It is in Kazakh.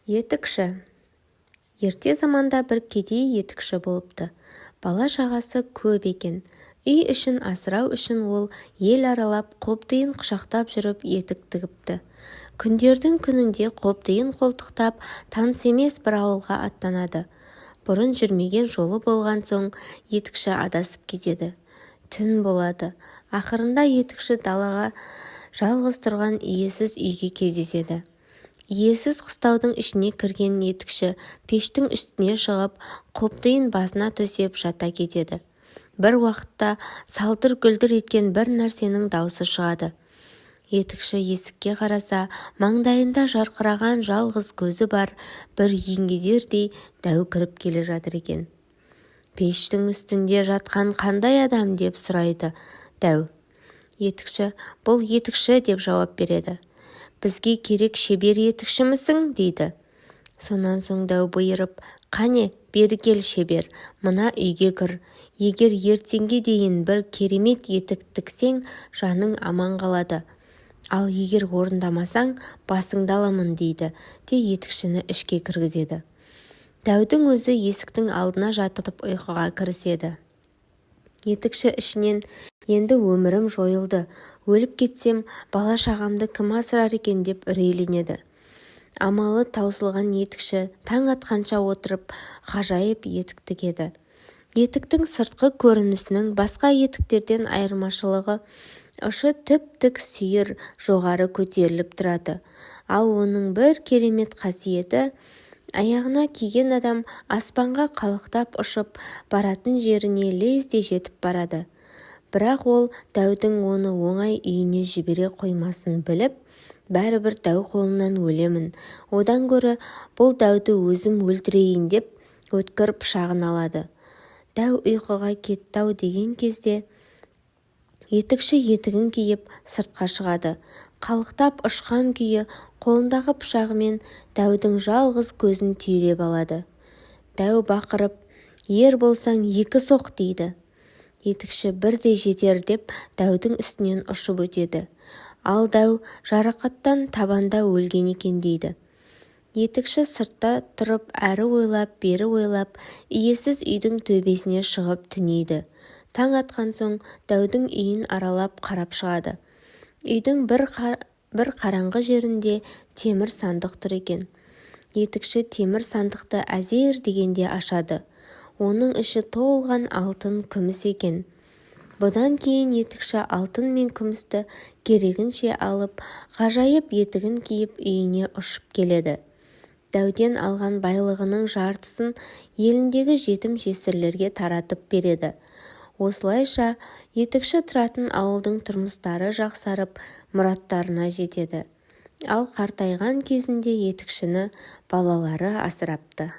Етікші. Ерте заманда бір кедей етікші болыпты. Бала-шағасы көп екен. Үй ішін асырау үшін ол ел аралап, қобдиын құшақтап жүріп етік тігіпті. Күндердің күнінде қобдиын қолтықтап, таныс емес бір ауылға аттанады. Бұрын жүрмеген жолы болған соң етікші адасып кетеді. Түн болады. Ақырында етікші далаға жалғыз тұрған иесіз үйге кездеседі. Иесіз қыстаудың ішіне кірген етікші пештің үстіне шығып, қобдиын басына төсеп жата кетеді. Бір уақытта салдыр-гүлдір еткен бір нәрсенің даусы шығады. Етікші есікке қараса, маңдайында жарқыраған жалғыз көзі бар бір еңгезердей дәу кіріп келе жатыр екен. Пештің үстінде жатқан қандай адам деп сұрайды дәу. Етікші, бұл етікші деп жауап береді. Бізге керек шебер етікшімісің дейді. Сонан соң дәу бұйырып, қане, бері кел шебер, мына үйге кір. Егер ертеңге дейін бір керемет етік тіксең, жаның аман қалады. Ал егер орындамасаң, басыңды аламын дейді, де етікшіні ішке кіргізеді. Дәудің өзі есіктің алдына жатып ұйқыға кіріседі. Етікші ішінен, енді өмірім жойылды, өліп кетсем, бала-шағамды кім асырар екен деп үрейленеді. Амалы таусылған етікші таң атқанша отырып, ғажайып етік тігеді. Етіктің сыртқы көрінісінің басқа етіктерден айырмашылығы, ұшы тіп-тік сүйір жоғары көтеріліп тұрады. Ал оның бір керемет қасиеті, аяғына киген адам аспанға қалықтап ұшып баратын жеріне лезде жетіп барады. Бірақ ол дәудің оны оңай үйіне жібере қоймасын біліп, бәрібір дәу қолынан өлемін. Одан гөрі бұл дәуді өзім өлтірейін деп өткір пышағын алады. Дәу ұйқыға кетті-ау деген кезде етікші етігін киіп сыртқа шығады. Қалықтап ұшқан күйі қолындағы пышағымен дәудің жалғыз көзін түйреп алады. Дәу бақырып, ер болсаң екі соқ дейді. Етікші бірде жетер деп дәудің үстінен ұшып өтеді. Ал дәу жарақаттан табанда өлген екен дейді. Етікші сыртта тұрып әрі ойлап, бері ойлап, иесіз үйдің төбесіне шығып түнейді. Таң атқан соң дәудің үйін аралап қарап шығады. Үйдің бір қараңғы жерінде темір сандық тұр екен. Етікші темір сандықты әзер дегенде ашады. Оның іші толған алтын, күміс екен. Бұдан кейін етікші алтын мен күмісті керегінше алып, ғажайып етігін киіп үйіне ұшып келеді. Дәуден алған байлығының жартысын еліндегі жетім-жесірлерге таратып береді. Осылайша етікші тұратын ауылдың тұрмыстары жақсарып, мұраттарына жетеді. Ал қартайған кезінде етікшіні балалары асырапты.